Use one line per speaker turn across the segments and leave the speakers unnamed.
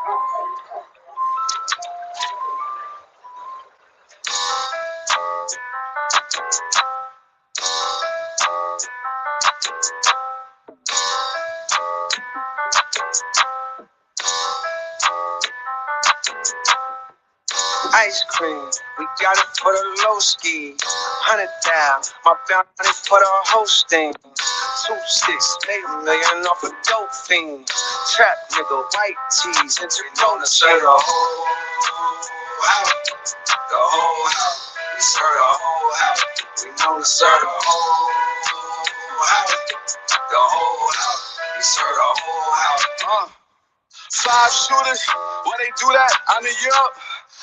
Ice cream, we got it for the low ski. 100 down, my bounty for the hosting. 2-6, made a million off a dope fiend. Trap nigga, white tees, into no serve the whole house. The whole house, we serve the whole house. We know to serve the whole house. The whole house, we serve the whole house. 5 shooters, when they do that, I'm in Europe.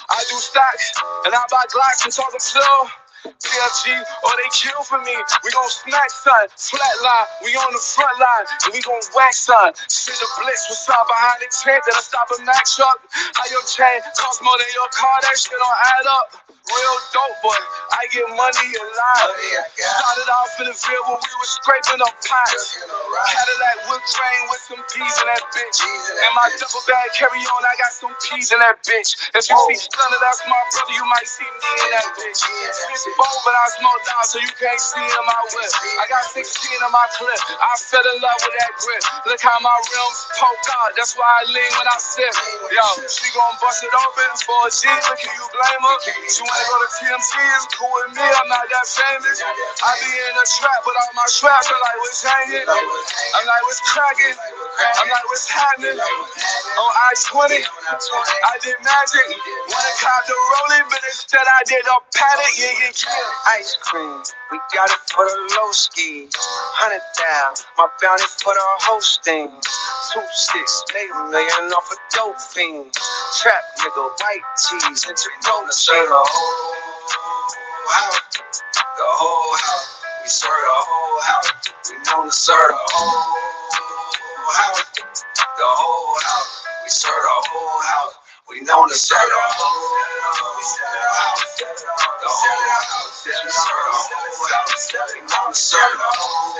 I do stacks, and I buy Glocks and talk a flow. PFG, or they kill for me. We gon' smack, son. Flatline, we on the front line, and we gon' wax, son. Shit, the blitz was stop behind the tent, then I stop a Mack truck. How your chain cost more than your car, that shit don't add up. Real dope, boy. I get money a lot. Started off in the field when we was scraping up pots. Cadillac with grain with some P's in that bitch. And my double bag carry on, I got some P's in that bitch. If you see Stunner, that's my brother, you might see me in that bitch. It's bold, but I smoke down so you can't see in my whip. I got 16 in my clip. I fell in love with that grip. Look how my rims poke out. That's why I lean when I sip. Yo, she gon' bust it open for a G, but can you blame her? She wanna go to TMC, it's cool with me, I'm not that famous. I be in a trap, but all my traps are like, what's hanging? I'm like, what's cracking? I'm like, what's happening? On I-20, I did magic. Wanna cop the rolling, but instead I did a paddock. Yeah. Ice cream, we got it for the low ski. 100 down, my bounty for the hosting. 2-6, made a million off a dope fiend. Trap nigga, white tees, into no serve the whole house. The whole house, we serve the whole house. We know to serve the whole house. The whole house, we serve the whole house. We know to serve the whole house. The whole house, we serve the whole house. We know to serve the whole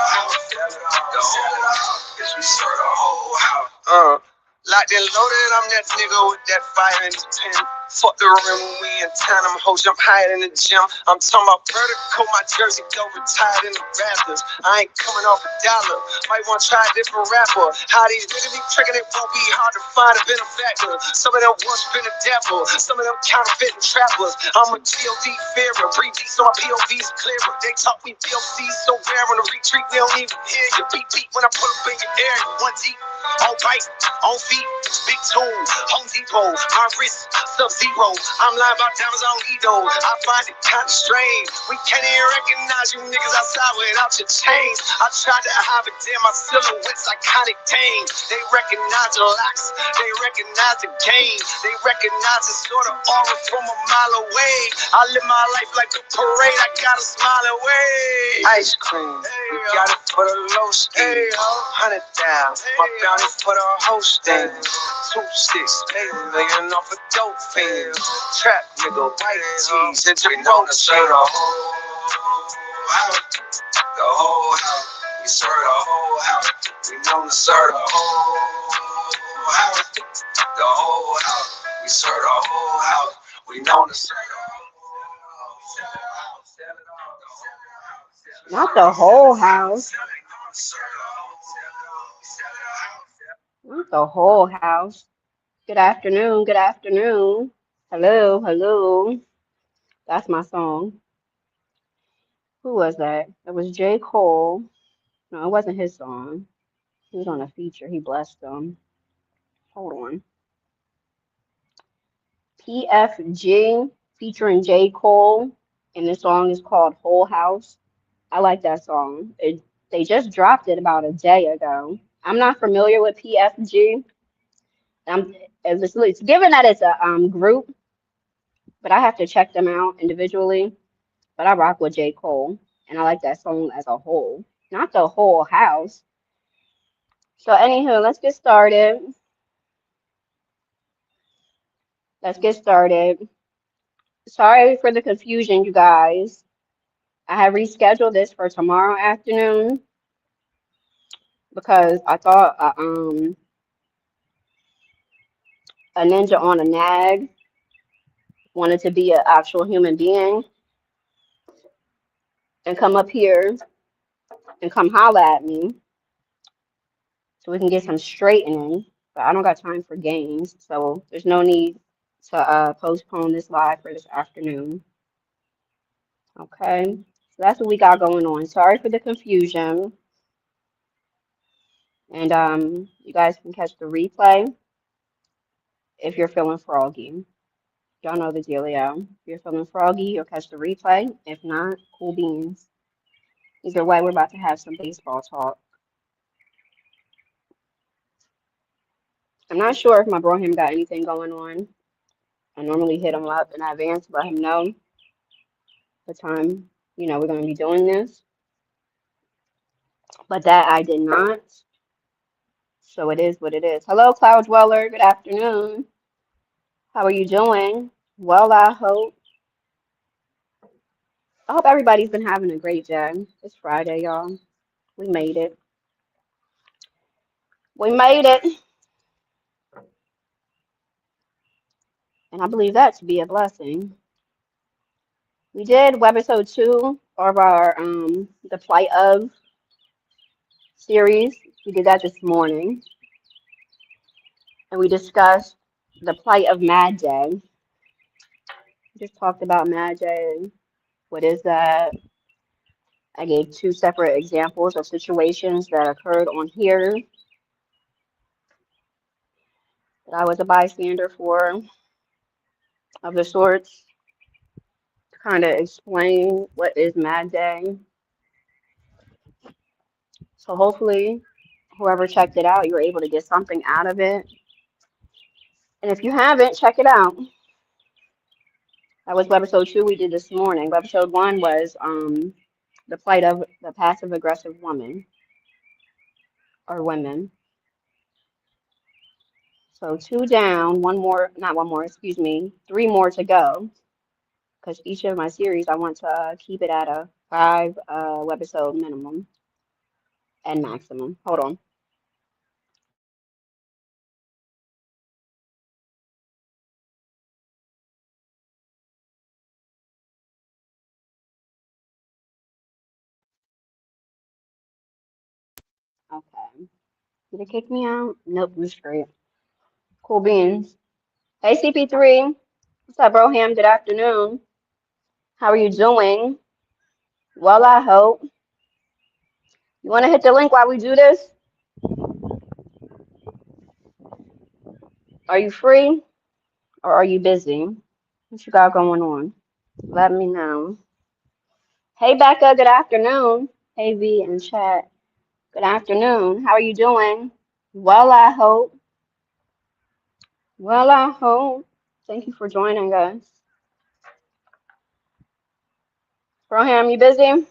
house. The whole house, we serve the whole house. Locked and loaded, I'm that nigga with that fire in his pen. Fuck the rim when we in town, I'm hoes, I'm higher in the gym. I'm talking about vertical, my jersey though retired in the Raptors. I ain't coming off a dollar, might want to try a different rapper. How these niggas be tricking, it won't be hard to find a benefactor. Some of them once been a devil, some of them counterfeiting trappers. I'm a G.O.D. fearer, breathe deep so my POV's clearer. They talk me POC's so rare on the retreat, they don't even hear you. Beat when I put up in your area, 1 deep. On bike, on feet, big tools, Home Depot, my wrist, Sub-Zero. I'm lying about diamonds on Edo. I find it kinda strange. We can't even recognize you niggas outside without your chains. I tried to hide it, damn, my silhouette's iconic dame. They recognize the locks, they recognize the game. They recognize the sort of aura from a mile away. I live my life like a parade, I gotta smile away. Ice cream, we got it for the low ski. 100 down, my bounty for the hosting. 2-6, made a million off a dope fiend. Trap nigga, white tees, into no serve the whole house. The whole house, we serve the whole house. We know to serve the whole house. The whole house, we serve the whole house. We know to serve the
Not the whole house. Not the whole house. Good afternoon. Good afternoon. Hello. Hello. That's my song. Who was that? It was J. Cole. No, it wasn't his song. He was on a feature. He blessed them. Hold on. PFG featuring J. Cole. And the song is called Whole House. I like that song. They just dropped it about a day ago. I'm not familiar with PFG. It's given that it's a group, but I have to check them out individually. But I rock with J. Cole, and I like that song as a whole, not the whole house. So anywho, let's get started. Let's get started. Sorry for the confusion, you guys. I have rescheduled this for tomorrow afternoon because I thought a ninja on a nag, wanted to be an actual human being and come up here and come holla at me so we can get some straightening. But I don't got time for games, so there's no need to postpone this live for this afternoon. Okay, so that's what we got going on. Sorry for the confusion, and you guys can catch the replay if you're feeling froggy. Y'all know the dealio. If you're feeling froggy, you'll catch the replay. If not, cool beans. Either way, we're about to have some baseball talk. I'm not sure if my bro him got anything going on. I normally hit him up in advance, let him know the time, we're going to be doing this. But that I did not. So it is what it is. Hello, Cloud Dweller. Good afternoon. How are you doing? Well, I hope. I hope everybody's been having a great day. It's Friday, y'all. We made it. We made it. And I believe that to be a blessing. We did webisode 2 of our The Plight of series. We did that this morning. And we discussed the plight of Mad Day. We just talked about Mad Day. What is that? I gave 2 separate examples of situations that occurred on here that I was a bystander for, of the sorts, to kind of explain what is Mad Day. So hopefully, whoever checked it out, you're able to get something out of it. And if you haven't, check it out. That was webisode 2 we did this morning. Webisode 1 was the plight of the passive aggressive woman or women. So 2 down, one more, not one more, excuse me, 3 more to go. Because each of my series, I want to keep it at a 5 webisode minimum and maximum. Hold on. Okay. Did it kick me out? Nope, I'm straight. Cool beans. Hey, CP3. What's up, Broham? Good afternoon. How are you doing? Well, I hope. You want to hit the link while we do this? Are you free or are you busy? What you got going on? Let me know. Hey, Becca. Good afternoon. Hey, V in chat. Good afternoon. How are you doing? Well, I hope. Well, I hope. Thank you for joining us. Broham, you busy?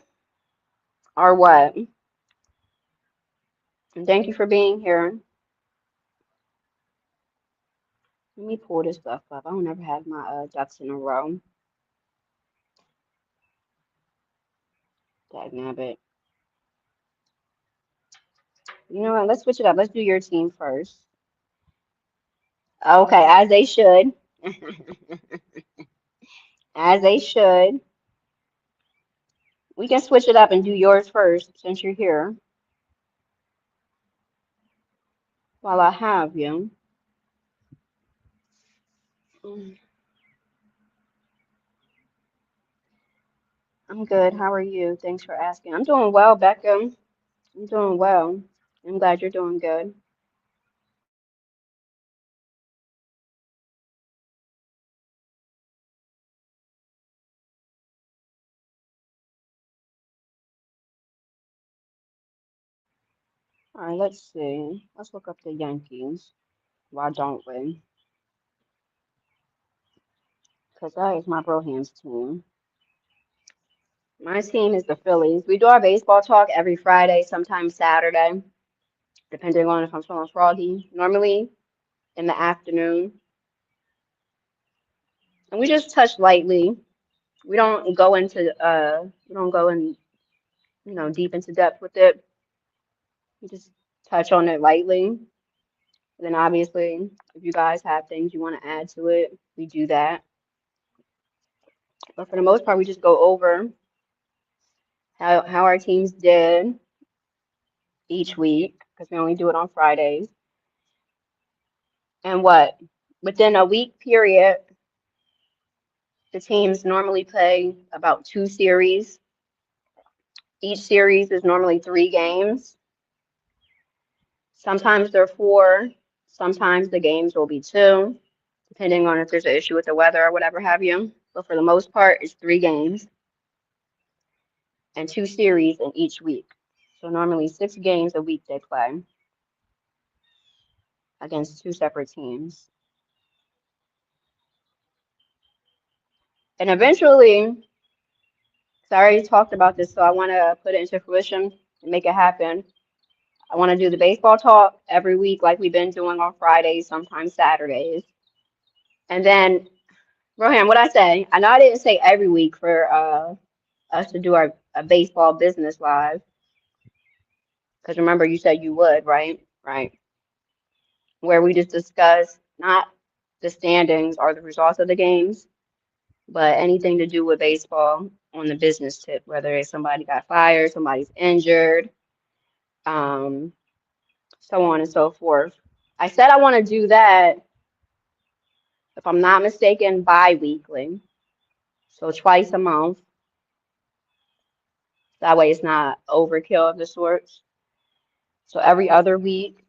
Or what? And thank you for being here. Let me pull this stuff up. I don't ever have my ducks in a row. Dagnabbit. You know what? Let's switch it up. Let's do your team first. Okay, as they should. As they should. We can switch it up and do yours first since you're here while I have you. I'm good. How are you? Thanks for asking. I'm doing well, Becca. I'm doing well. I'm glad you're doing good. All right, let's see. Let's look up the Yankees. Why don't we? Because that is my Broham's team. My team is the Phillies. We do our baseball talk every Friday, sometimes Saturday, depending on if I'm feeling froggy. Normally in the afternoon. And we just touch lightly. We don't go into we don't go in, deep into depth with it. We just touch on it lightly. Then obviously, if you guys have things you want to add to it, we do that. But for the most part, we just go over how our teams did each week because we only do it on Fridays. And what? Within a week period, the teams normally play about 2 series. Each series is normally 3 games. Sometimes they're 4. Sometimes the games will be 2, depending on if there's an issue with the weather or whatever have you. But for the most part, it's 3 games and 2 series in each week. So normally 6 games a week they play against 2 separate teams. And eventually, 'cause I already talked about this, so I want to put it into fruition and make it happen. I want to do the baseball talk every week like we've been doing on Fridays, sometimes Saturdays. And then, Rohan, what I say? I know I didn't say every week for us to do our a baseball business live, because remember you said you would, right? Right. Where we just discuss not the standings or the results of the games, but anything to do with baseball on the business tip, whether it's somebody got fired, somebody's injured, um, so on and so forth. I said I want to do that, if I'm not mistaken, bi-weekly, so twice a month. That way it's not overkill of the sorts. So every other week,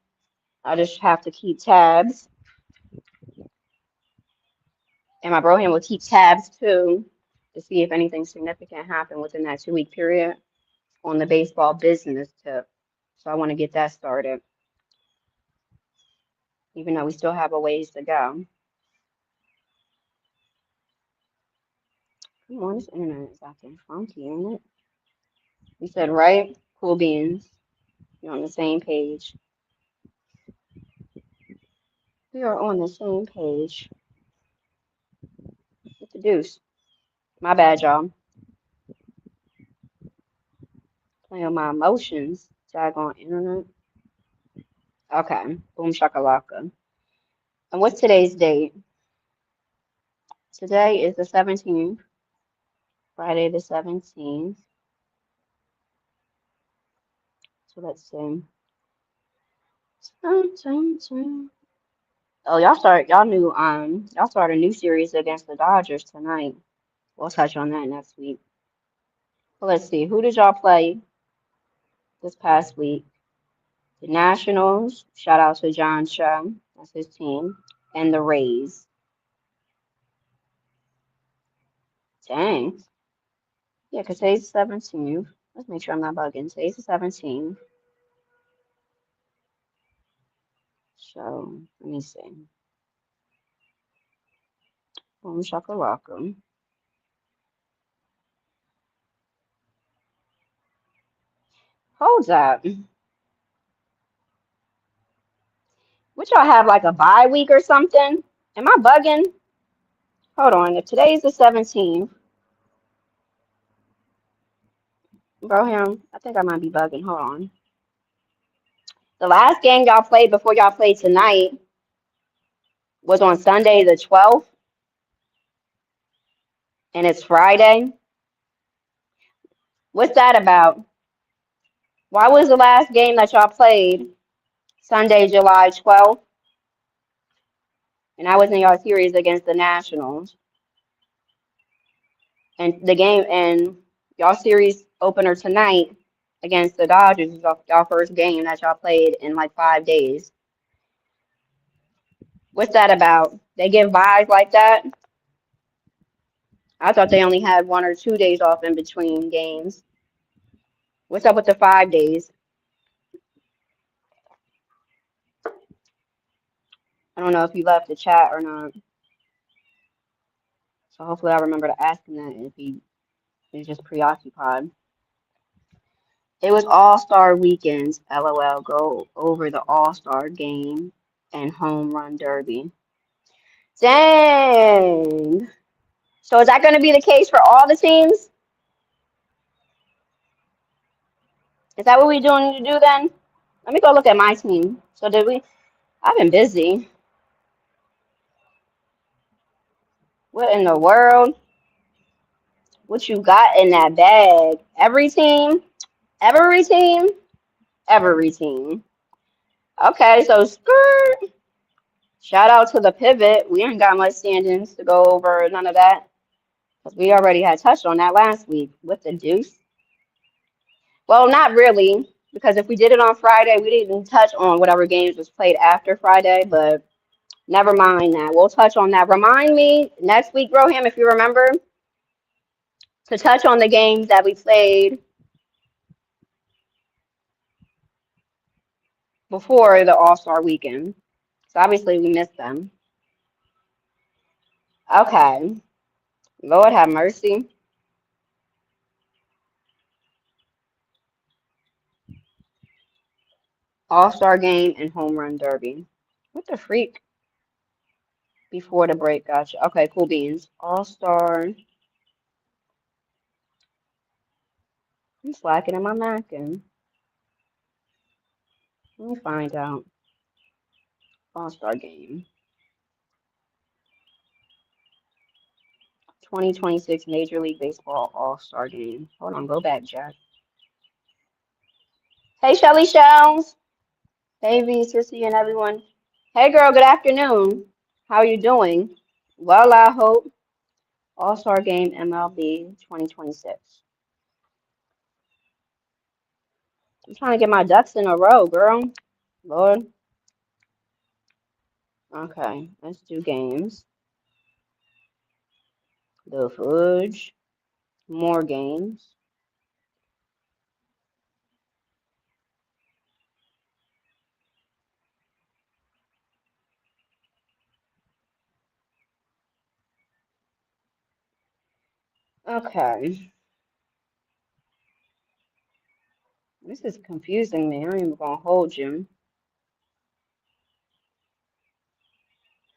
I just have to keep tabs, and my bro hand will keep tabs too to see if anything significant happened within that 2 week period on the baseball business tip. So I want to get that started, even though we still have a ways to go. Come on, this internet is acting funky, ain't it? We said, right? Cool beans. You're on the same page. We are on the same page. What the deuce? My bad, y'all. Playing on my emotions. Daggone internet. Okay. Boom shakalaka. And what's today's date? Today is the 17th. Friday the 17th. So let's see. Oh, y'all start a new series against the Dodgers tonight. We'll touch on that next week. Well, let's see. Who did y'all play this past week? The Nationals. Shout out to John Shaw. That's his team. And the Rays. Dang. Yeah, because today's the 17th. Let's make sure I'm not bugging. Today's the 17th. So, let me see. Boom shakalaka. Hold up. What y'all have, like a bye week or something? Am I bugging? Hold on. If today's the 17th, bro, I think I might be bugging. Hold on. The last game y'all played before y'all played tonight was on Sunday the 12th, and it's Friday. What's that about? Why was the last game that y'all played Sunday, July 12th? And I was in y'all series against the Nationals. And the game and y'all series opener tonight against the Dodgers is y'all first game that y'all played in like 5 days. What's that about? They give buys like that? I thought they only had 1 or 2 days off in between games. What's up with the 5 days? I don't know if you left the chat or not. So hopefully I remember to ask him that if he is just preoccupied. It was All-Star weekends, LOL. Go over the All-Star game and home run derby. Dang. So is that going to be the case for all the teams? Is that what we're doing to do then? Let me go look at my team. So did we? I've been busy. What in the world? What you got in that bag? Every team? Every team? Every team. Okay, so skirt. Shout out to the pivot. We ain't got much standings to go over, none of that. Because we already had touched on that last week with the deuce. Well, not really, because if we did it on Friday, we didn't touch on whatever games was played after Friday, but never mind that. We'll touch on that. Remind me next week, Roham, if you remember, to touch on the games that we played before the All-Star weekend. So obviously we missed them. Okay. Lord have mercy. All-Star game and home run derby. What the freak? Before the break, gotcha. Okay, cool beans. All-Star. I'm slacking in my napkin. Let me find out. All-Star game. 2026 Major League Baseball All-Star game. Hold on, go back, Jack. Hey, Shelly Shells. Hey, V, Sissy, and everyone. Hey, girl, good afternoon. How are you doing? Well, I hope. All-Star game MLB 2026. I'm trying to get my ducks in a row, girl. Lord. Okay, let's do games. The fudge. More games. Okay. This is confusing me. I ain't even gonna hold you.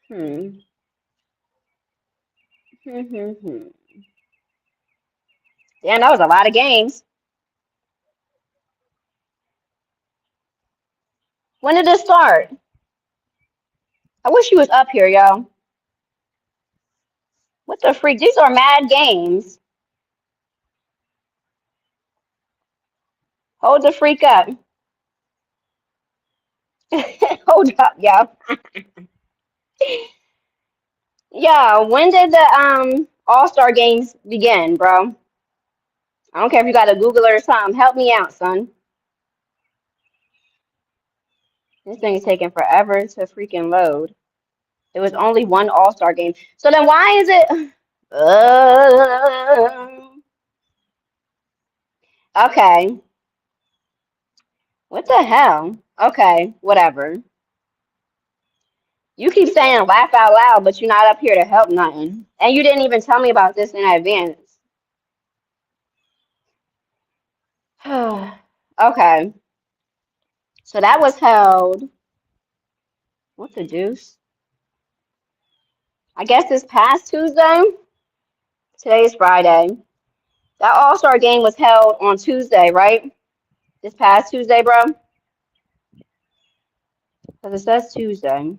Hmm. Damn, that was a lot of games. When did this start? I wish you was up here, yo. What the freak? These are mad games. Hold the freak up. Hold up, yo. Yeah, when did the All-Star games begin, bro? I don't care if you got a Google or something. Help me out, son. This thing is taking forever to freaking load. It was only one All-Star game. So then why is it? Okay. What the hell? Okay, whatever. You keep saying laugh out loud, but you're not up here to help nothing. And you didn't even tell me about this in advance. Okay. So that was held. What the deuce? I guess this past Tuesday. Today is Friday. That All-Star game was held on Tuesday, right? This past Tuesday, bro? Because it says Tuesday.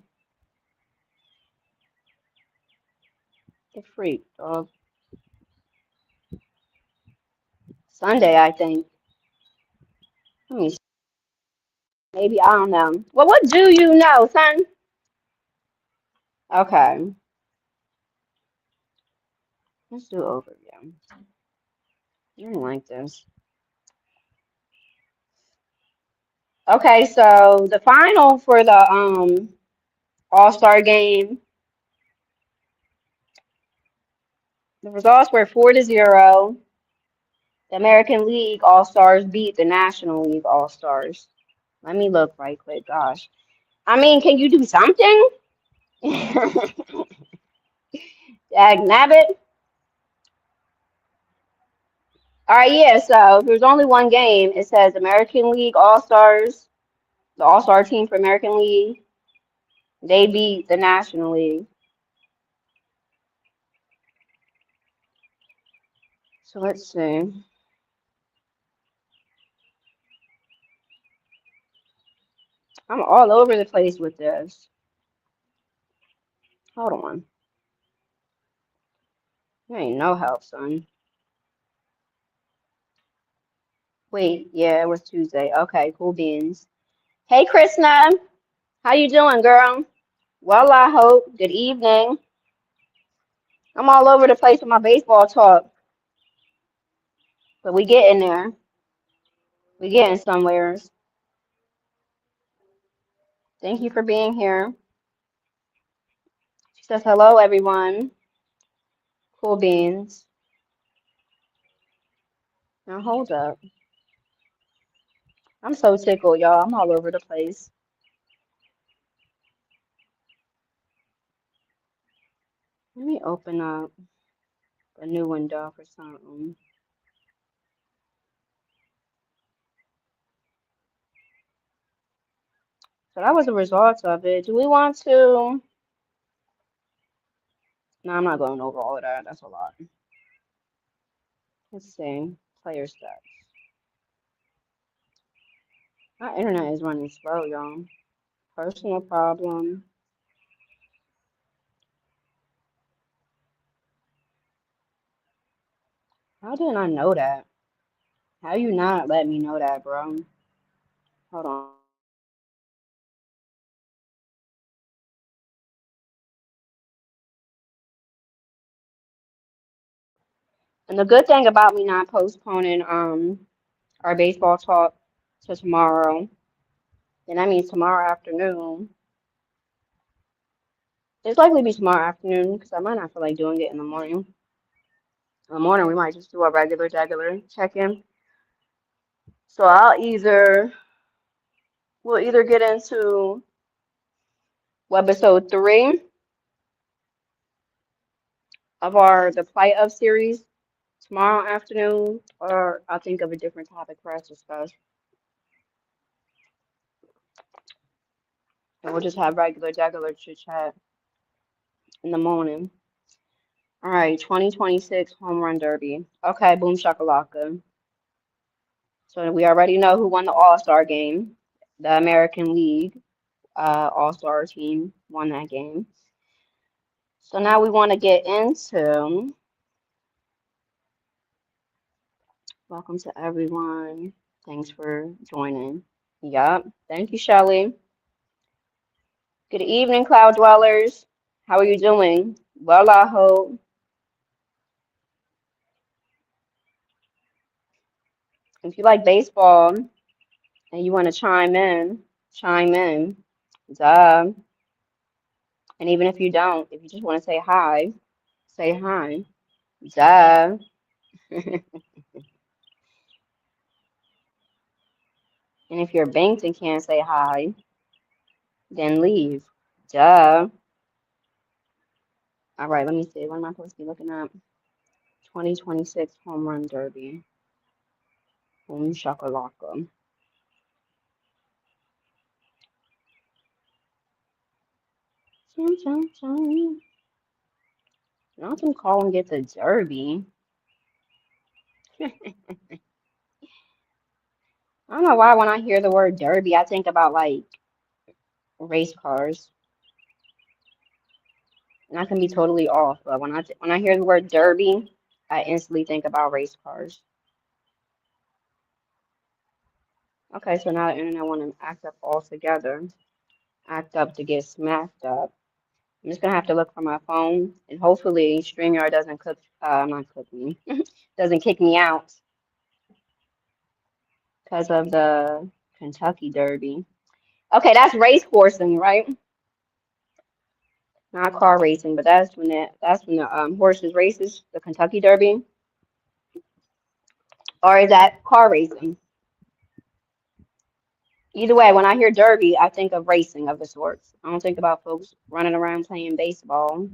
The freak. Sunday, I think. Let me see. Maybe, I don't know. Well, what do you know, son? Okay. Let's do overview. I don't like this. Okay, so the final for the All-Star game, the results were 4-0. The American League All-Stars beat the National League All-Stars. Let me look right quick. Gosh. I mean, can you do something? Dag nabbit. All right, yeah, so if there's only one game, it says American League All-Stars, the All-Star team for American League, they beat the National League. So let's see. I'm all over the place with this. Hold on. You ain't no help, son. Wait, yeah, it was Tuesday. Okay, cool beans. Hey, Krishna. How you doing, girl? Well, I hope. Good evening. I'm all over the place with my baseball talk, but we getting there. We getting somewheres. Thank you for being here. She says, hello, everyone. Cool beans. Now, hold up. I'm so tickled, y'all. I'm all over the place. Let me open up a new window for something. So that was the result of it. Do we want to? No, I'm not going over all of that. That's a lot. Let's see. Player stats. My internet is running slow, y'all. Personal problem. How did I know that? How you not let me know that, bro? Hold on. And the good thing about me not postponing our baseball talk to tomorrow, then that means tomorrow afternoon. It's likely to be tomorrow afternoon because I might not feel like doing it in the morning. In the morning, we might just do a regular check-in. So we'll either get into webisode 3 of the Plight of series tomorrow afternoon, or I'll think of a different topic for us to discuss. And we'll just have regular chit chat in the morning. All right, 2026 Home Run Derby. Okay, boom shakalaka. So we already know who won the All-Star game. The American League All-Star team won that game. So now we want to get into welcome to everyone. Thanks for joining. Yup. Thank you, Shelly. Good evening, Cloud Dwellers. How are you doing? Well, I hope. If you like baseball and you want to chime in. Duh. And even if you don't, if you just want to say hi. Duh. And if you're banked and can't say hi, then leave. Duh. All right, let me see. What am I supposed to be looking at? 2026 Home Run Derby. Boom shakalaka. Chum, chum, chum. Now I'm calling it the Derby. I don't know why when I hear the word Derby, I think about like race cars. And I can be totally off, but when I hear the word Derby, I instantly think about race cars. Okay, so now the internet want to act up all together. Act up to get smacked up. I'm just gonna have to look for my phone, and hopefully StreamYard doesn't not cook me, doesn't kick me out because of the Kentucky Derby. Okay, that's race coursing, right? Not car racing, but that's when the horses races, the Kentucky Derby, or is that car racing? Either way, when I hear derby, I think of racing of the sorts. I don't think about folks running around playing baseball.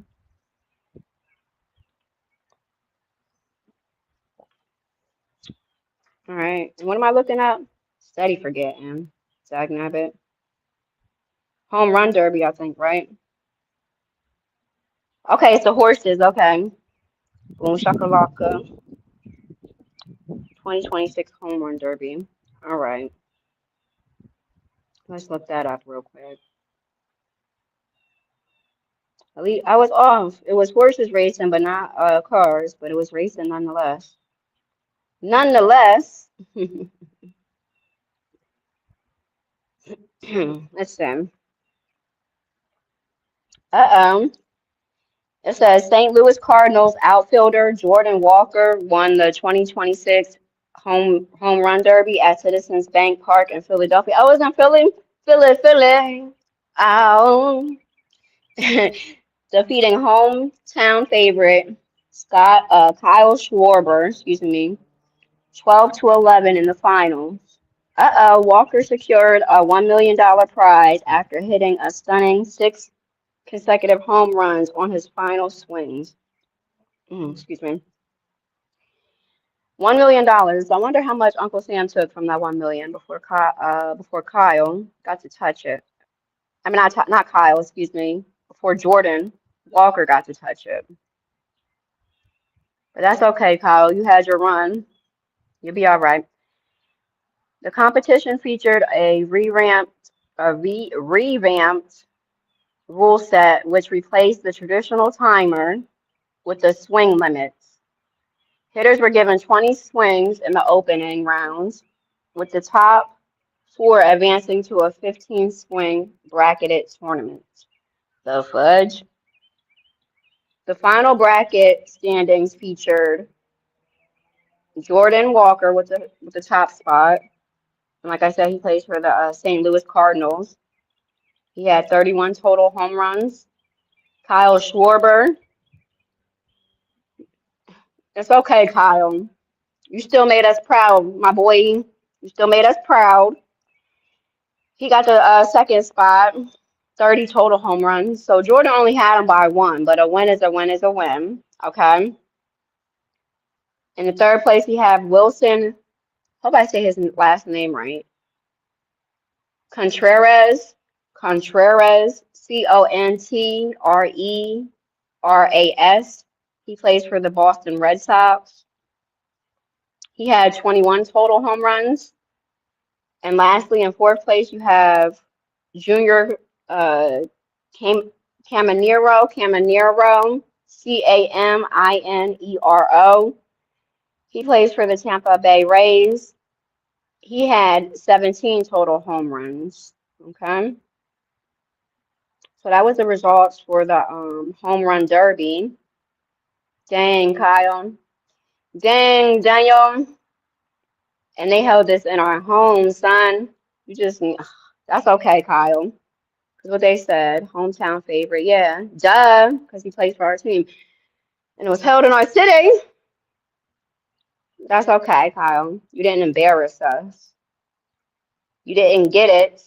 All right, and what am I looking up? Steady forgetting. Dagnabbit. Home run derby, I think, right? Okay, it's the horses. Okay. Boom shakalaka. 2026 home run derby. All right. Let's look that up real quick. At least I was off. It was horses racing, but not cars, but it was racing nonetheless. Nonetheless, let's see. Uh-oh. It says St. Louis Cardinals outfielder Jordan Walker won the 2026 home run derby at Citizens Bank Park in Philadelphia. I was in Philly. Oh, defeating hometown favorite Kyle Schwarber, 12-11 in the finals. Uh-oh, Walker secured a $1 million prize after hitting a stunning 6 consecutive home runs on his final swings. Excuse me. $1 million. I wonder how much Uncle Sam took from that 1 million before Kyle got to touch it. I mean, not Kyle, excuse me. Before Jordan Walker got to touch it. But that's okay, Kyle. You had your run. You'll be all right. The competition featured a revamped rule set, which replaced the traditional timer with the swing limits. Hitters were given 20 swings in the opening rounds, with the top 4 advancing to a 15-swing bracketed tournament. The fudge. The final bracket standings featured Jordan Walker with the top spot. And like I said, he plays for the St. Louis Cardinals. He had 31 total home runs. Kyle Schwarber. It's okay, Kyle. You still made us proud, my boy. You still made us proud. He got the second spot, 30 total home runs. So Jordan only had him by 1, but a win is a win is a win. Okay. In the third place, we have Wilson. Hope I say his last name right. Contreras. Contreras. Contreras. He plays for the Boston Red Sox. He had 21 total home runs. And lastly, in fourth place, you have Junior Caminero. Caminero. He plays for the Tampa Bay Rays. He had 17 total home runs. Okay. So that was the results for the home run derby. Dang, Kyle. Dang, Daniel. And they held this in our home, son. That's okay, Kyle. Because what they said, hometown favorite. Yeah, duh, because he plays for our team. And it was held in our city. That's okay, Kyle. You didn't embarrass us. You didn't get it,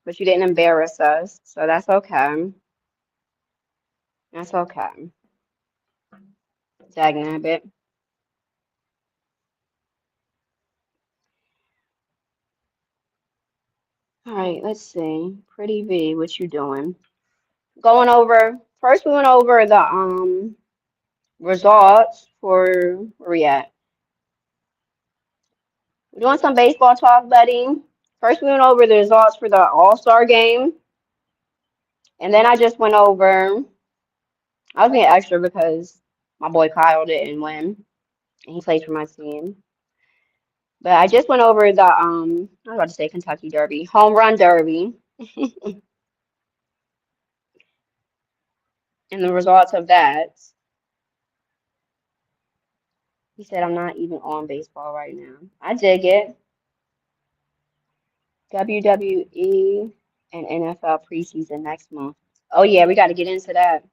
but you didn't embarrass us. So that's okay. That's okay. Dagnabbit. All right, let's see. Pretty V, what you doing? First we went over the results for where we at? We're doing some baseball talk, buddy. First we went over the results for the All-Star game. And then I just went over, I was being extra because my boy Kyle didn't win. And he plays for my team. But I just went over the I was about to say Kentucky Derby, home run derby. And the results of that. He said I'm not even on baseball right now. I dig it. WWE and NFL preseason next month. Oh yeah, we got to get into that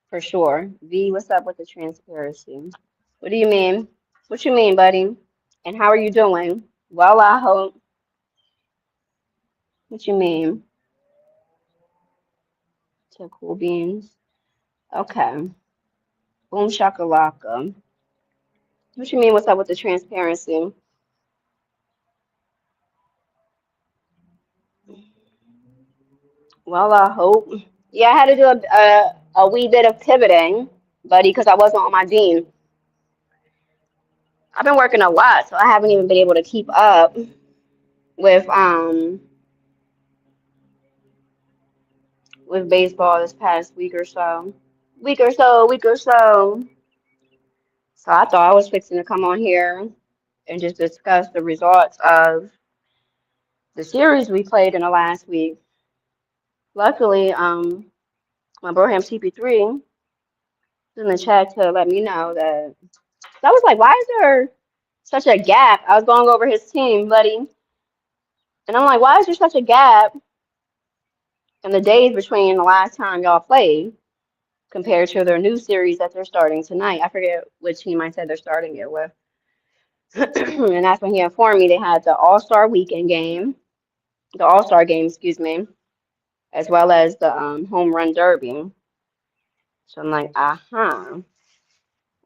for sure. V, what's up with the transparency? What do you mean? What you mean, buddy? And how are you doing? Well, I hope. What you mean? To cool beans. Okay. Boom shakalaka. What you mean? What's up with the transparency? Well, I hope. Yeah, I had to do a wee bit of pivoting, buddy, because I wasn't on my dean. I've been working a lot, so I haven't even been able to keep up with with baseball this past week or so. Week or so, week or so. So I thought I was fixing to come on here and just discuss the results of the series we played in the last week. Luckily, my Broham CP3 is in the chat to let me know that. So I was like, why is there such a gap? I was going over his team, buddy, and I'm like, why is there such a gap in the days between the last time y'all played compared to their new series that they're starting tonight? I forget which team I said they're starting it with. And that's when he informed me they had the All-Star weekend game, the All-Star game, excuse me, as well as the home run derby. So I'm like, uh-huh.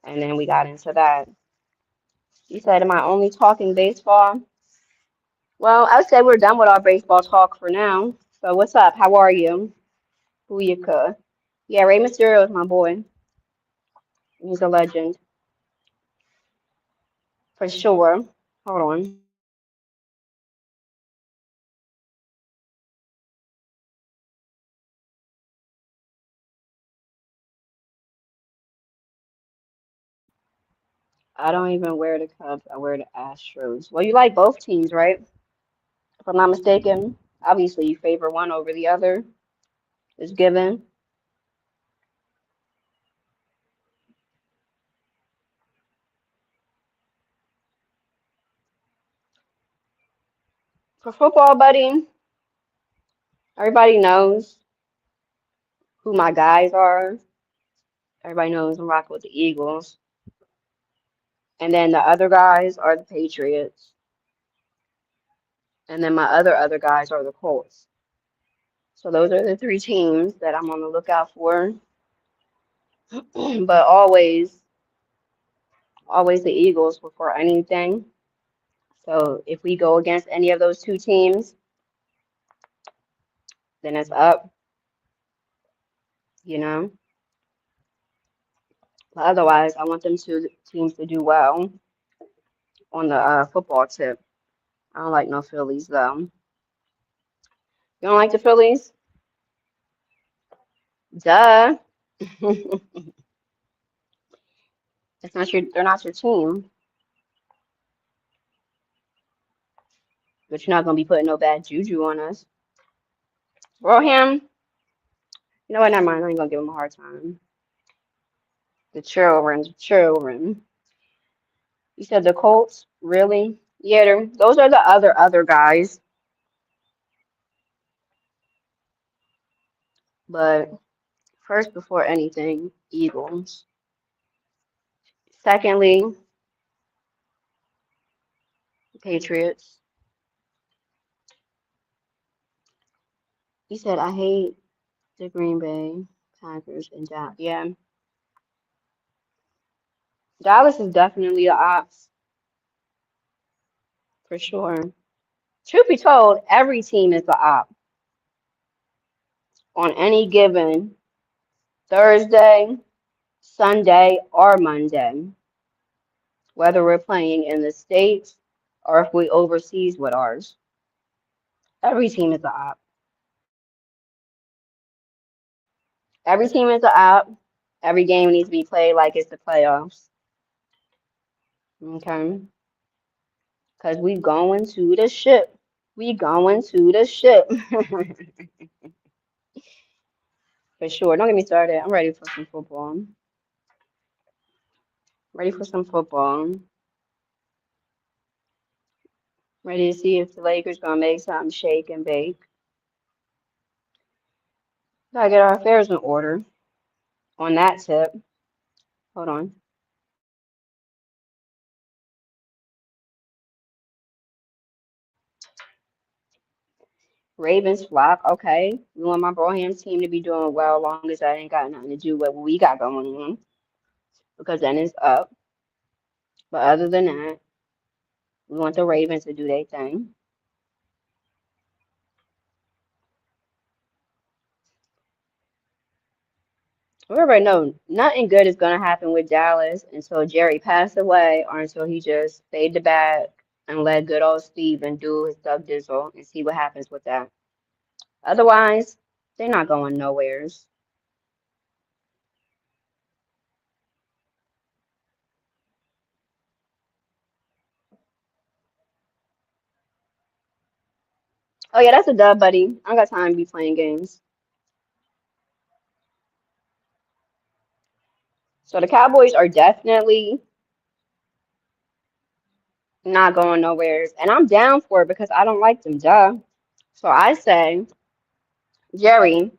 And then we got into that. You said, am I only talking baseball? Well, I would say we're done with our baseball talk for now. So what's up? How are you? Booyaka. Yeah, Rey Mysterio is my boy. He's a legend. For sure. Hold on. I don't even wear the Cubs. I wear the Astros. Well, you like both teams, right? If I'm not mistaken. Obviously, you favor one over the other. It's given. For football, buddy, everybody knows who my guys are. Everybody knows I'm rocking with the Eagles. And then the other guys are the Patriots. And then my other guys are the Colts. So those are the three teams that I'm on the lookout for. But always the Eagles before anything. So if we go against any of those two teams, then it's up, you know. But otherwise, I want them two teams to do well on the football tip. I don't like no Phillies though. You don't like the Phillies? Duh. It's not they're not your team, but you're not gonna be putting no bad juju on us. Broham, you know what? Never mind. I ain't gonna give him a hard time. The children. You said the Colts, really? Yeah, those are the other guys. But first, before anything, Eagles. Secondly, Patriots. You said I hate the Green Bay Packers and Dallas. Yeah, Dallas is definitely a ops for sure. Truth be told, every team is the op on any given Thursday, Sunday, or Monday, whether we're playing in the States or if we overseas with ours. Every team is the op. Every team is the op. Every game needs to be played like it's the playoffs. Okay? Because we going to the ship. We going to the ship. For sure. Don't get me started. I'm ready for some football. Ready for some football. Ready to see if the Lakers gonna make something shake and bake. Gotta get our affairs in order on that tip. Hold on. Ravens flock. Okay. We want my Broham's team to be doing well, long as that ain't got nothing to do with what we got going on. Because then it's up. But other than that, we want the Ravens to do their thing. We already know nothing good is gonna happen with Dallas until Jerry passed away or until he just stayed the back and let good old Steven do his Doug Dizzle and see what happens with that. Otherwise, They're not going nowheres. Oh yeah, that's a dub, buddy. I don't got time to be playing games. So the Cowboys are definitely not going nowheres, and I'm down for it because I don't like them, duh. So I say, Jerry,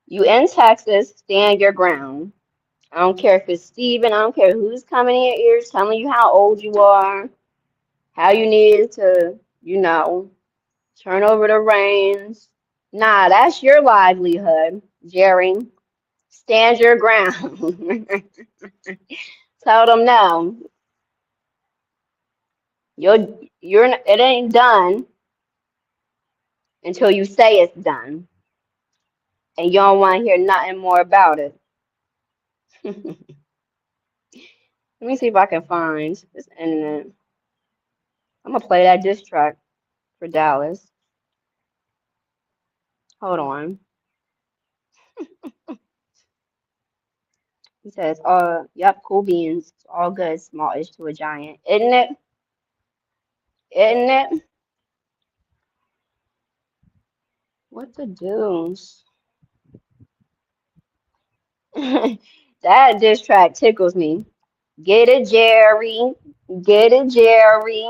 you in Texas, stand your ground. I don't care if it's Steven, I don't care who's coming in your ears telling you how old you are, how you need to, turn over the reins. Nah, that's your livelihood, Jerry. Stand your ground. Tell them no. It ain't done until you say it's done, and you don't want to hear nothing more about it. Let me see if I can find this internet. I'm gonna play that diss track for Dallas. Hold on. He says, yep, cool beans. It's all good, small-ish to a giant. Isn't it? Isn't it? What the deuce? That diss track tickles me. Get it, Jerry. Get it, Jerry.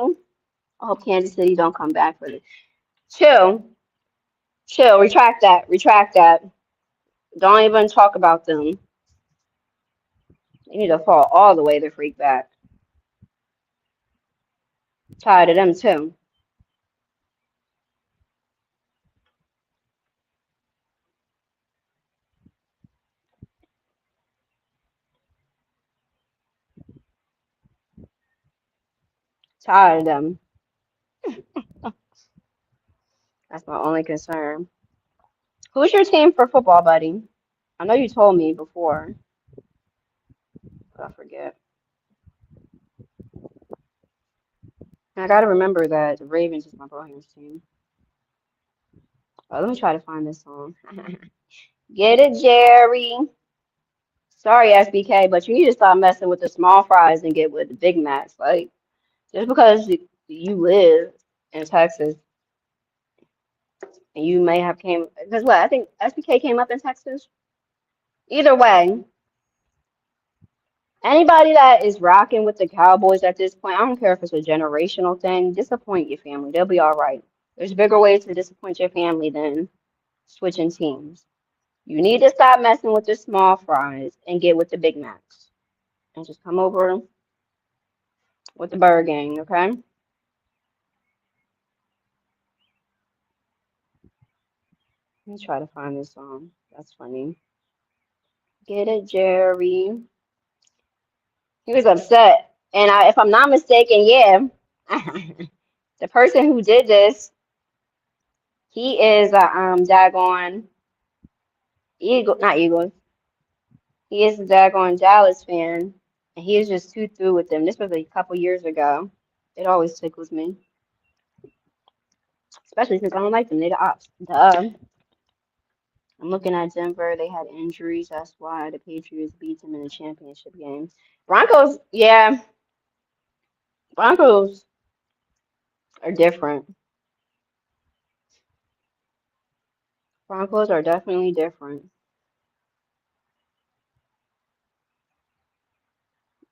I hope Kansas City don't come back for this. Chill. Chill. Retract that. Retract that. Don't even talk about them. They need to fall all the way the freak back. Tired of them too. Tired of them. That's my only concern. Who's your team for football, buddy? I know you told me before, but I forget. And I gotta remember that the Ravens is my brother's team. Oh, let me try to find this song. Get it, Jerry. Sorry, SBK, but you need to stop messing with the small fries and get with the Big Macs. Like, just because you live in Texas and you may have came, because what, I think SBK came up in Texas. Either way, anybody that is rocking with the Cowboys at this point, I don't care if it's a generational thing, disappoint your family. They'll be all right. There's bigger ways to disappoint your family than switching teams. You need to stop messing with the small fries and get with the Big Macs. And just come over with the Burger Gang, okay? Let me try to find this song. That's funny. Get it, Jerry. He was upset. And if I'm not mistaken, yeah, the person who did this, he is a daggone Eagle, not Eagles. He is a daggone Dallas fan, and he is just too through with them. This was a couple years ago. It always tickles me, especially since I don't like them. They the ops. Duh. I'm looking at Denver. They had injuries. That's why the Patriots beat them in the championship game. Broncos, yeah, Broncos are different. Broncos are definitely different.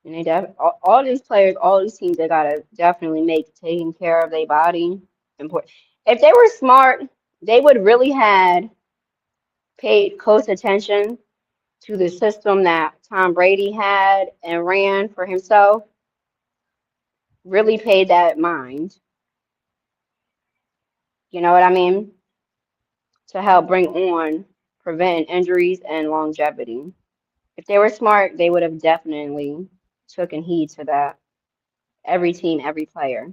And all these players, all these teams, they gotta definitely make taking care of their body important. If they were smart, they would really had paid close attention to the system that Tom Brady had and ran for himself. Really paid that mind. You know what I mean? To help bring on prevent injuries and longevity. If they were smart, they would have definitely taken heed to that. Every team, every player,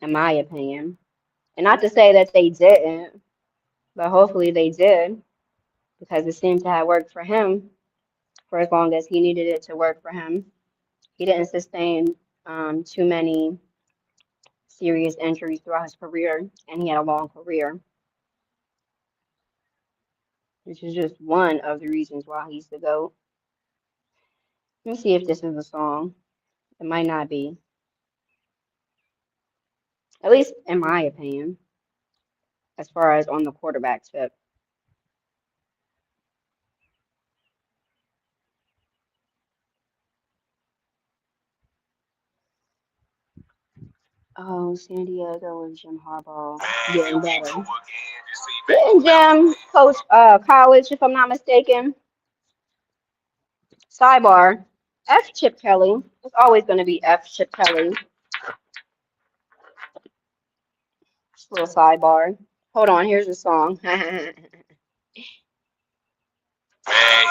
in my opinion. And not to say that they didn't, but hopefully they did because it seemed to have worked for him for as long as he needed it to work for him. He didn't sustain too many serious injuries throughout his career, and he had a long career, which is just one of the reasons why he's the GOAT. Let me see if this is a song. It might not be, at least in my opinion, as far as on the quarterback tip. Oh, San Diego and Jim Harbaugh getting better. Didn't Jim coach college, if I'm not mistaken? Sidebar. F. Chip Kelly. It's always going to be F. Chip Kelly. Just a little sidebar. Hold on, here's the song.
Man,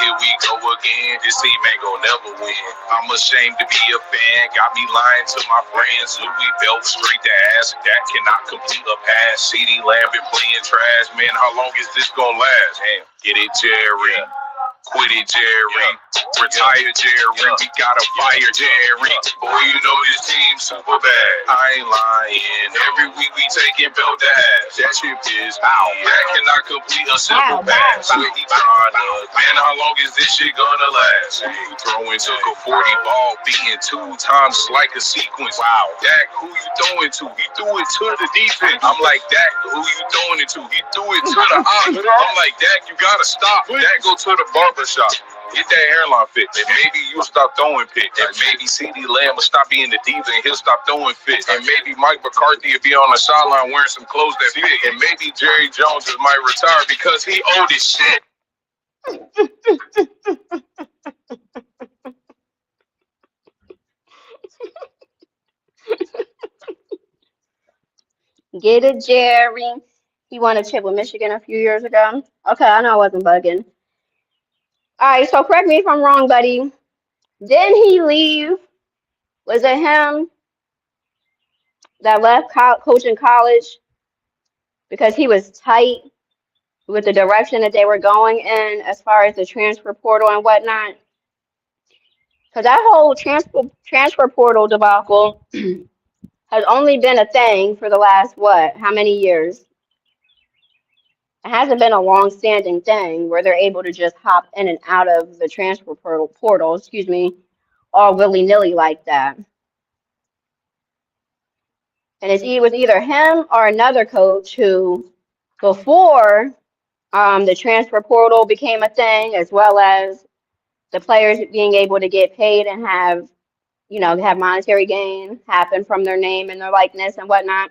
here we go again. This team ain't gonna never win. I'm ashamed to be a fan. Got me lying to my friends. Louis belt straight to ass. That cannot complete a pass. CD Lamb been playing trash. Man, how long is this gonna last? Damn. Get it, Jerry. Quit it, Jerry. Retire, Jerry. We gotta fire Jerry. Boy, you know this team super bad. I ain't lying. Every week we taking belt to ass. That shit is out. That cannot complete a simple pass. Where he trying to? Man, how long is this shit gonna last? Throwing took a 40 ball, beating 2 times like a sequence. Wow. Dak, who you throwing to? He threw it to the defense. I'm like, Dak, who you throwing it to? He threw it to the opposite. I'm like, Dak, you gotta stop. Dak, go to the barbershop. Get that hairline fixed. And maybe you'll stop throwing picks. And maybe CD Lamb will stop being the diva and he'll stop throwing fits. And maybe Mike McCarthy will be on the sideline wearing some clothes that fit. And maybe Jerry Jones might retire because he old as shit.
Get it, Jerry. He won a chip with Michigan a few years ago. Okay, I know I wasn't bugging. All right, so correct me if I'm wrong, buddy. Didn't he leave? Was it him that left coaching college because he was tight with the direction that they were going in as far as the transfer portal and whatnot? Because that whole transfer portal debacle has only been a thing for the last, what, how many years? It hasn't been a long-standing thing where they're able to just hop in and out of the transfer portal, excuse me, all willy-nilly like that. And it was either him or another coach who, before the transfer portal became a thing, as well as the players being able to get paid and have, have monetary gain happen from their name and their likeness and whatnot.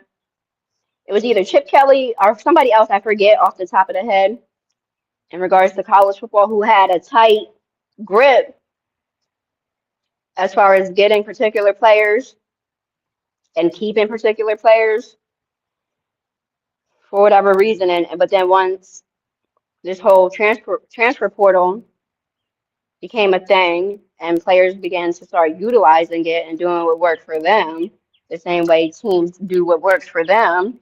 It was either Chip Kelly or somebody else, I forget off the top of the head, in regards to college football, who had a tight grip as far as getting particular players and keeping particular players for whatever reason. But then once this whole transfer portal became a thing and players began to start utilizing it and doing what worked for them, the same way teams do what works for them.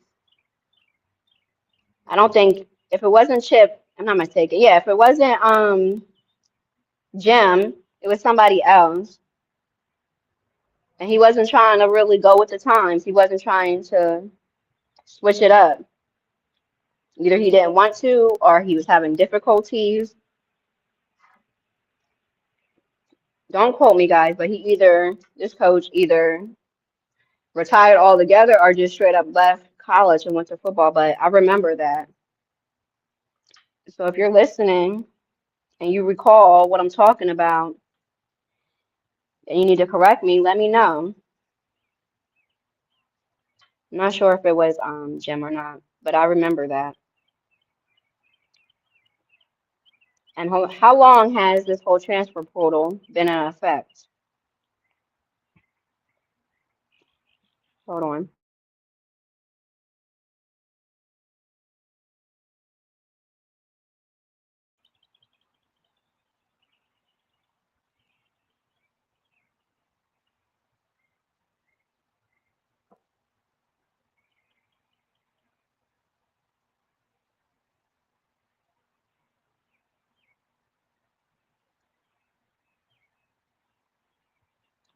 I don't think if it wasn't Chip, I'm not mistaken. Yeah, if it wasn't Jim, it was somebody else. And he wasn't trying to really go with the times. He wasn't trying to switch it up. Either he didn't want to or he was having difficulties. Don't quote me, guys, but this coach either retired altogether or just straight up left college and went to football. But I remember that. So if you're listening and you recall what I'm talking about and you need to correct me, let me know. I'm not sure if it was Jim or not, but I remember that. And how long has this whole transfer portal been in effect? Hold on.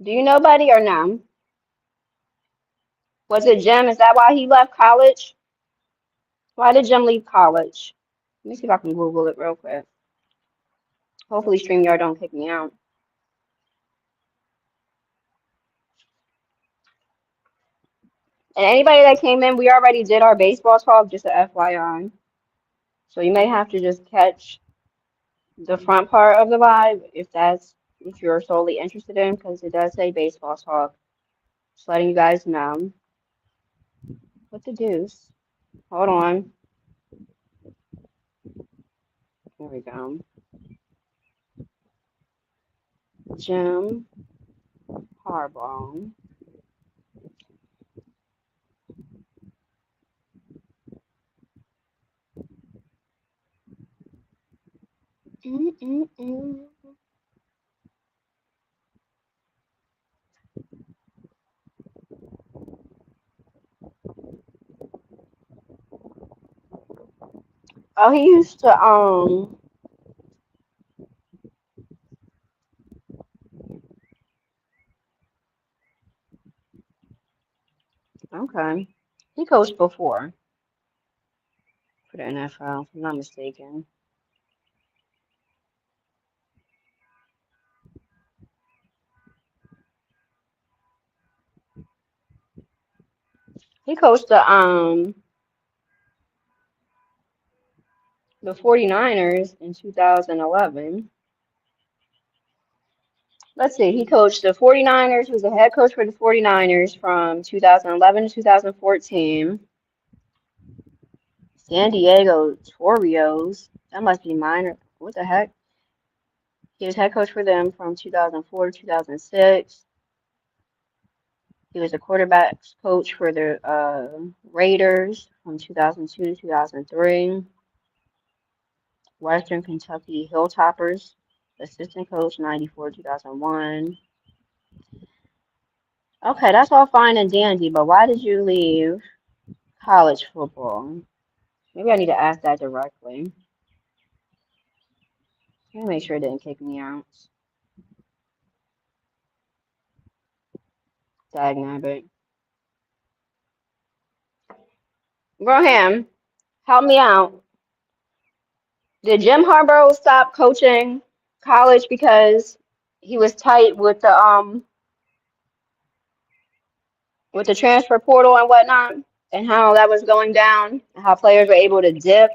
Do you know, buddy, or no? Was it Jim? Is that why he left college? Why did Jim leave college? Let me see if I can Google it real quick. Hopefully StreamYard don't kick me out. And anybody that came in, we already did our baseball talk, just a FYI. So you may have to just catch the front part of the live if that's if you're solely interested in, because it does say baseball talk. Just letting you guys know. What the deuce? Hold on. Here we go. Jim Harbaugh. Mm-mm-mm. Oh, he used to okay. He coached before for the NFL, if I'm not mistaken. He coached the 49ers in 2011. Let's see, he coached the 49ers, was the head coach for the 49ers from 2011 to 2014. San Diego Toreros, that must be minor. What the heck? He was head coach for them from 2004 to 2006. He was the quarterbacks coach for the Raiders from 2002 to 2003. Western Kentucky Hilltoppers, assistant coach 94 2001. Okay, that's all fine and dandy, but why did you leave college football? Maybe I need to ask that directly. Let me make sure it didn't kick me out. Dagnabbit. Roham, help me out. Did Jim Harbaugh stop coaching college because he was tight with the transfer portal and whatnot, and how that was going down, and how players were able to dip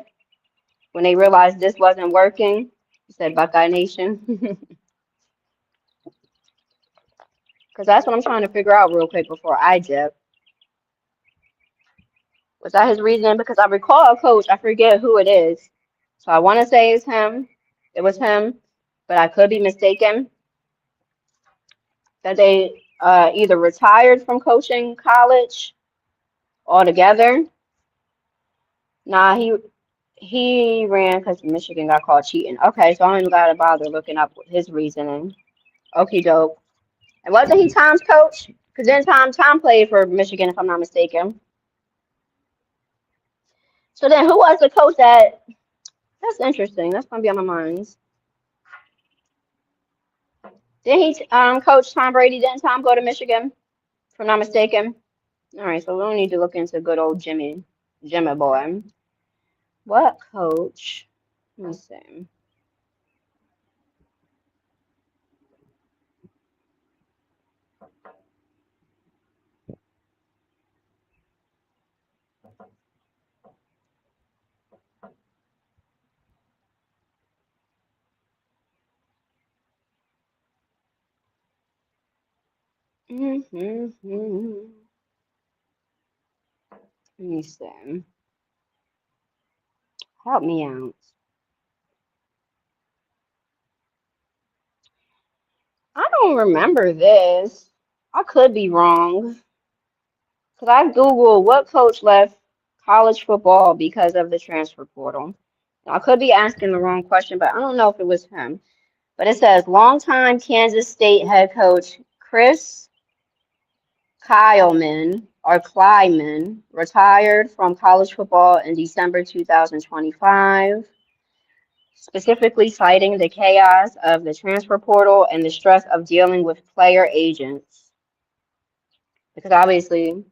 when they realized this wasn't working? He said Buckeye Nation. Because that's what I'm trying to figure out real quick before I dip. Was that his reason? Because I recall a coach, I forget who it is. So I want to say it's him. It was him, but I could be mistaken. That they either retired from coaching college altogether. Nah, he ran because Michigan got caught cheating. Okay, so I don't even gotta bother looking up his reasoning. Okie doke. And wasn't he Tom's coach? Because then Tom played for Michigan, if I'm not mistaken. So then who was the coach that that's interesting. That's gonna be on my mind. Did he coach Tom Brady? Didn't Tom go to Michigan, if I'm not mistaken? All right, so we don't need to look into good old Jimmy boy. What coach? Let me see. Let me see. Help me out. I don't remember this. I could be wrong. Because I Googled what coach left college football because of the transfer portal. I could be asking the wrong question, but I don't know if it was him. But it says longtime Kansas State head coach Chris Kleiman retired from college football in December 2025, specifically citing the chaos of the transfer portal and the stress of dealing with player agents. Because obviously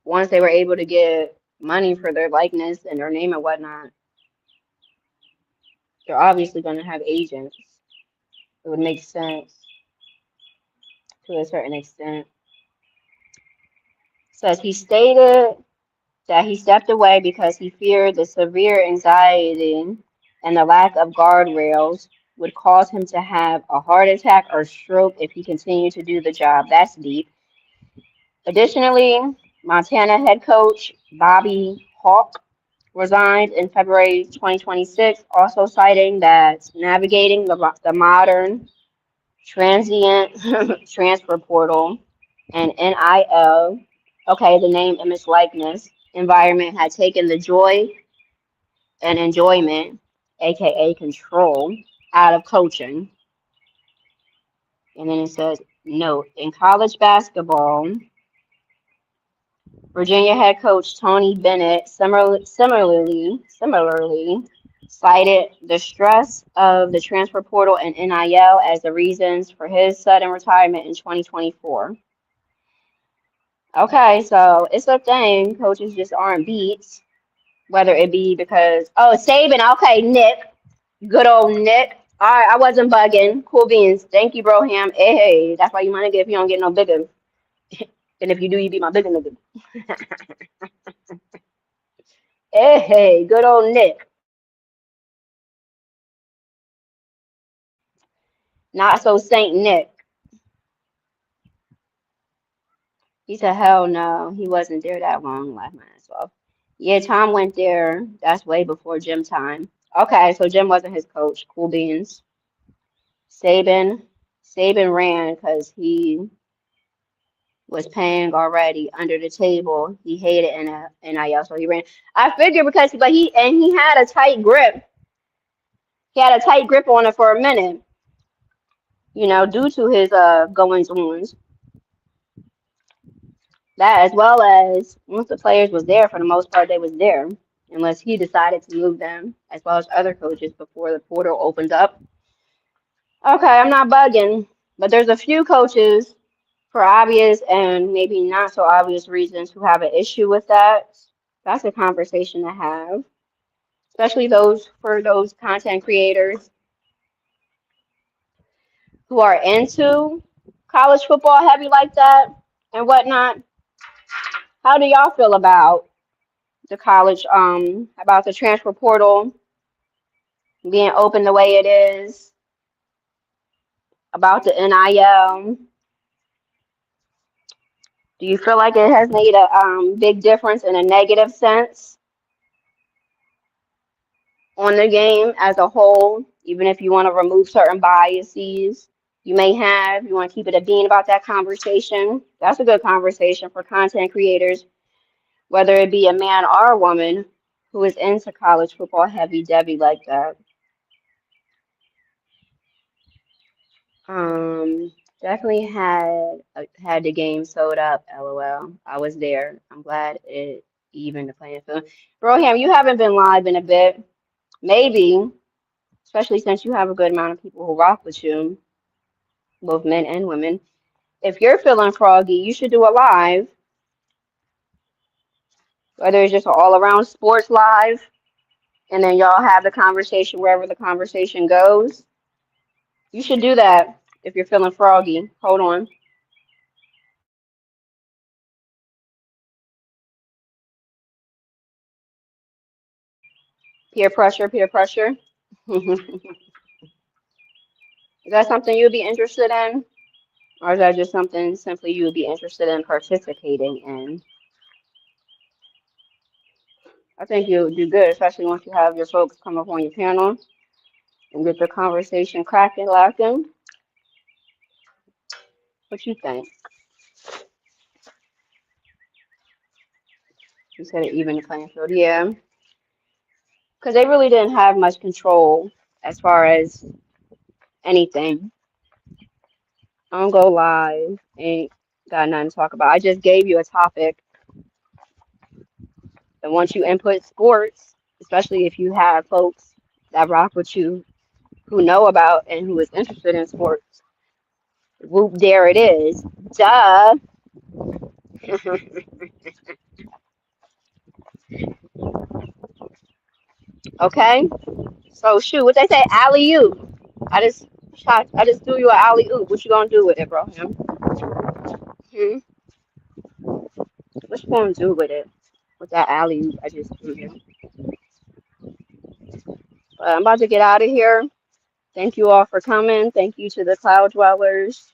once they were able to get money for their likeness and their name and whatnot, they're obviously going to have agents. It would make sense to a certain extent. Says he stated that he stepped away because he feared the severe anxiety and the lack of guardrails would cause him to have a heart attack or stroke if he continued to do the job. That's deep. Additionally, Montana head coach Bobby Hauck resigned in February 2026, also citing that navigating the modern transient transfer portal and NIL, okay, the name, image, likeness environment had taken the joy and enjoyment, aka control, out of coaching. And then it says, note, in college basketball, Virginia head coach Tony Bennett similarly cited the stress of the transfer portal and NIL as the reasons for his sudden retirement in 2024. Okay, so it's a thing. Coaches just aren't beats, whether it be because, oh, Saban, okay, Nick, good old Nick. All right, I wasn't bugging. Cool beans. Thank you, Broham. Hey, that's why you want to get if you don't get no bigger. And if you do, you be my bigger nigga. Hey, good old Nick. Not so Saint Nick. He said, hell no, he wasn't there that long. Laugh my ass off. Yeah, Tom went there. That's way before gym time. Okay, so Jim wasn't his coach. Cool beans. Saban ran because he was paying already under the table. He hated NIL, so he ran. I figured because, but he had a tight grip. He had a tight grip on it for a minute, due to his goings ons. That as well as once the players was there, for the most part, they was there, unless he decided to move them, as well as other coaches before the portal opened up. Okay, I'm not bugging, but there's a few coaches for obvious and maybe not so obvious reasons who have an issue with that. That's a conversation to have, especially those content creators who are into college football heavy like that and whatnot. How do y'all feel about the college, about the transfer portal being open the way it is, about the NIL? Do you feel like it has made a big difference in a negative sense on the game as a whole, even if you want to remove certain biases you may have, you want to keep it a bean about that conversation? That's a good conversation for content creators, whether it be a man or a woman who is into college football heavy Debbie like that. Definitely had the game sewed up, LOL. I was there. I'm glad it evened the playing field. Broham, you haven't been live in a bit. Maybe, especially since you have a good amount of people who rock with you, both men and women. If you're feeling froggy, you should do a live, whether it's just an all-around sports live, and then y'all have the conversation wherever the conversation goes. You should do that if you're feeling froggy. Hold on. Peer pressure, peer pressure. Is that something you'd be interested in? Or is that just something simply you would be interested in participating in? I think you'll do good, especially once you have your folks come up on your panel and get the conversation cracking, lacking. What you think? You said it even the playing field. Yeah. Because they really didn't have much control as far as anything. I don't go live. Ain't got nothing to talk about. I just gave you a topic. And once you input sports, especially if you have folks that rock with you who know about and who is interested in sports, whoop, there it is. Duh. Okay? So shoot, what they say, alley oop. I just threw you an alley oop. What you gonna do with it, bro? Hmm? What you gonna do with it? With that alley oop I just threw you. But I'm about to get out of here. Thank you all for coming. Thank you to the Cloud Dwellers.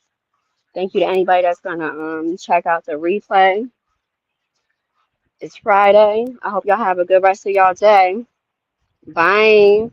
Thank you to anybody that's gonna check out the replay. It's Friday. I hope y'all have a good rest of y'all day. Bye.